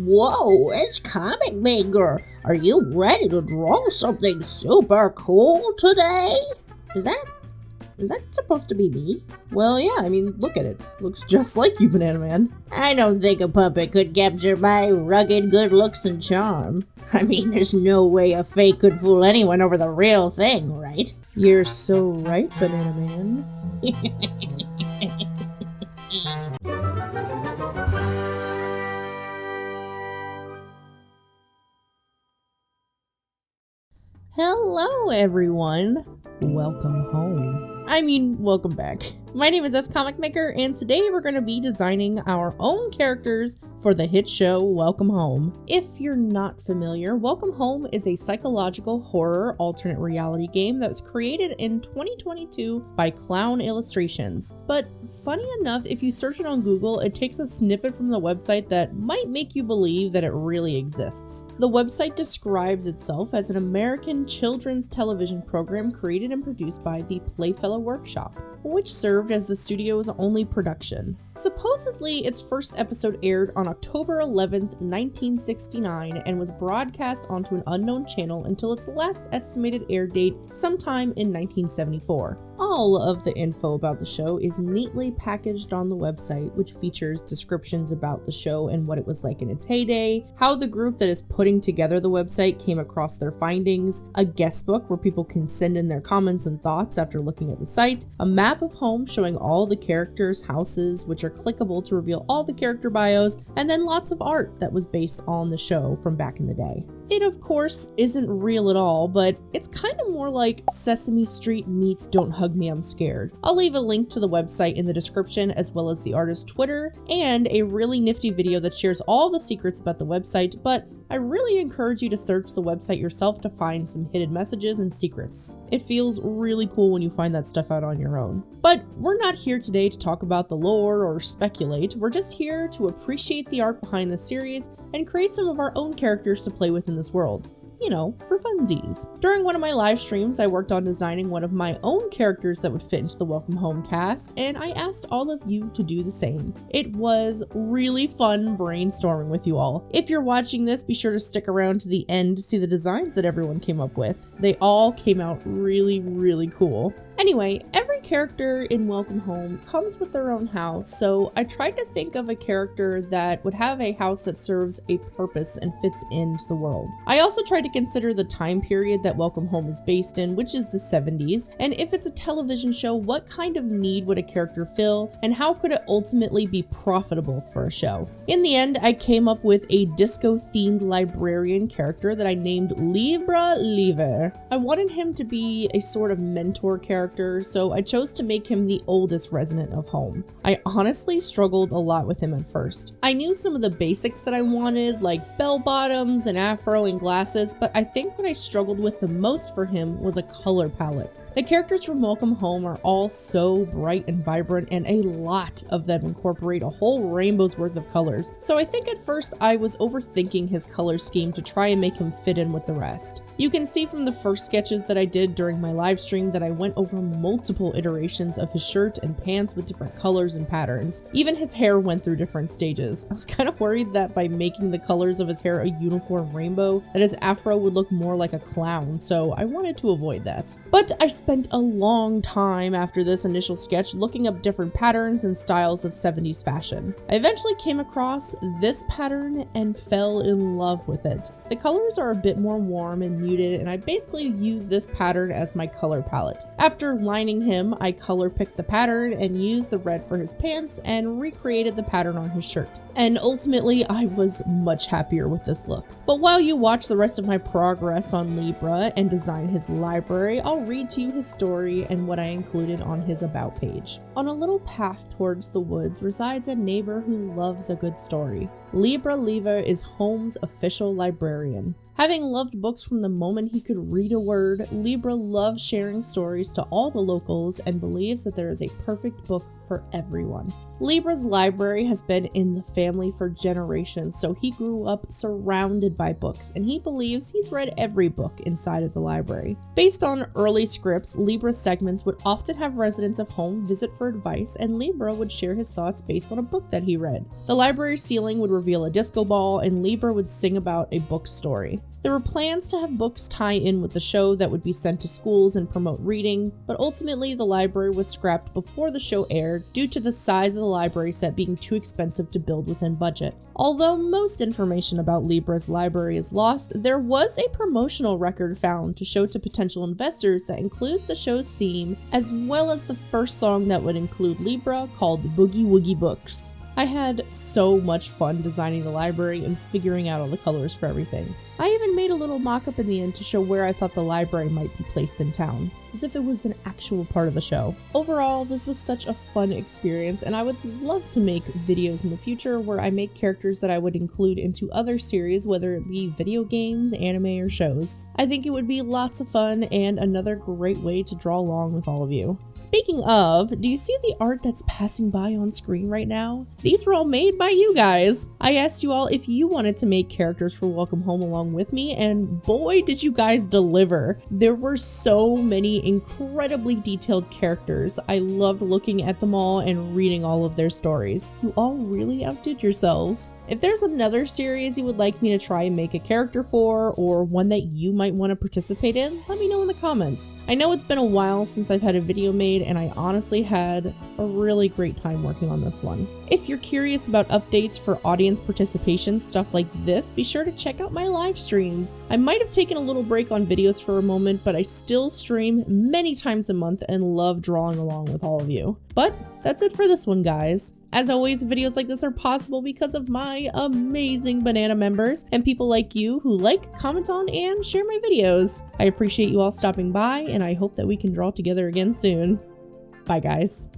Whoa, it's Comic Maker! Are you ready to draw something super cool today? Is that supposed to be me? Well, yeah, I mean, look at it. Looks just like you, Banana Man. I don't think a puppet could capture my rugged good looks and charm. I mean, there's no way a fake could fool anyone over the real thing, right? You're so right, Banana Man. Hello, everyone. Welcome home. I mean, welcome back. My name is S Comic Maker, and today we're going to be designing our own characters for the hit show Welcome Home. If you're not familiar, Welcome Home is a psychological horror alternate reality game that was created in 2022 by Clown Illustrations. But funny enough, if you search it on Google, it takes a snippet from the website that might make you believe that it really exists. The website describes itself as an American children's television program created and produced by the Playfellow Workshop, which served as the studio's only production. Supposedly, its first episode aired on October 11th, 1969, and was broadcast onto an unknown channel until its last estimated air date sometime in 1974. All of the info about the show is neatly packaged on the website, which features descriptions about the show and what it was like in its heyday, how the group that is putting together the website came across their findings, a guest book where people can send in their comments and thoughts after looking at the site, a map of home showing all the characters' houses, which are clickable to reveal all the character bios, and then lots of art that was based on the show from back in the day. It, of course, isn't real at all, but it's kind of more like Sesame Street meets Don't Hug Me, I'm Scared. I'll leave a link to the website in the description, as well as the artist's Twitter, and a really nifty video that shares all the secrets about the website, but I really encourage you to search the website yourself to find some hidden messages and secrets. It feels really cool when you find that stuff out on your own. But we're not here today to talk about the lore or speculate, we're just here to appreciate the art behind the series and create some of our own characters to play with in this world. You know, for funsies. During one of my live streams, I worked on designing one of my own characters that would fit into the Welcome Home cast, and I asked all of you to do the same. It was really fun brainstorming with you all. If you're watching this, be sure to stick around to the end to see the designs that everyone came up with. They all came out really, really cool. Anyway, every character in Welcome Home comes with their own house, so I tried to think of a character that would have a house that serves a purpose and fits into the world. I also tried to consider the time period that Welcome Home is based in, which is the 70s, and if it's a television show, what kind of need would a character fill, and how could it ultimately be profitable for a show? In the end, I came up with a disco-themed librarian character that I named Libra Lever. I wanted him to be a sort of mentor character, so I chose to make him the oldest resident of home. I honestly struggled a lot with him at first. I knew some of the basics that I wanted, like bell bottoms, an afro, and glasses, but I think what I struggled with the most for him was a color palette. The characters from Welcome Home are all so bright and vibrant, and a lot of them incorporate a whole rainbow's worth of colors. So I think at first I was overthinking his color scheme to try and make him fit in with the rest. You can see from the first sketches that I did during my live stream that I went over multiple iterations of his shirt and pants with different colors and patterns. Even his hair went through different stages. I was kind of worried that by making the colors of his hair a uniform rainbow, that his afro would look more like a clown, so I wanted to avoid that. But I spent a long time after this initial sketch looking up different patterns and styles of 70s fashion. I eventually came across this pattern and fell in love with it. The colors are a bit more warm and muted, and I basically used this pattern as my color palette. After lining him, I color picked the pattern and used the red for his pants and recreated the pattern on his shirt. And ultimately, I was much happier with this look. But while you watch the rest of my progress on Libra and design his library, I'll read to you his story and what I included on his about page. On a little path towards the woods resides a neighbor who loves a good story. Libra Lever is Home's official librarian. Having loved books from the moment he could read a word, Libra loves sharing stories to all the locals and believes that there is a perfect book for everyone. Libra's library has been in the family for generations, so he grew up surrounded by books, and he believes he's read every book inside of the library. Based on early scripts, Libra's segments would often have residents of home visit for advice, and Libra would share his thoughts based on a book that he read. The library ceiling would reveal a disco ball, and Libra would sing about a book story. There were plans to have books tie in with the show that would be sent to schools and promote reading, but ultimately the library was scrapped before the show aired due to the size of the library set being too expensive to build within budget. Although most information about Libra's library is lost, there was a promotional record found to show to potential investors that includes the show's theme, as well as the first song that would include Libra, called Boogie Woogie Books. I had so much fun designing the library and figuring out all the colors for everything. I even made a little mock-up in the end to show where I thought the library might be placed in town, as if it was an actual part of the show. Overall, this was such a fun experience, and I would love to make videos in the future where I make characters that I would include into other series, whether it be video games, anime, or shows. I think it would be lots of fun and another great way to draw along with all of you. Speaking of, do you see the art that's passing by on screen right now? These were all made by you guys. I asked you all if you wanted to make characters for Welcome Home along with me, and boy did you guys deliver. There were so many incredibly detailed characters. I loved looking at them all and reading all of their stories. You all really outdid yourselves. If there's another series you would like me to try and make a character for, or one that you might want to participate in, let me know in the comments. I know it's been a while since I've had a video made, and I honestly had a really great time working on this one. If you're curious about updates for audience participation, stuff like this, be sure to check out my live streams. I might have taken a little break on videos for a moment, but I still stream many times a month and love drawing along with all of you. But that's it for this one, guys. As always, videos like this are possible because of my amazing banana members and people like you who like, comment on, and share my videos. I appreciate you all stopping by, and I hope that we can draw together again soon. Bye, guys.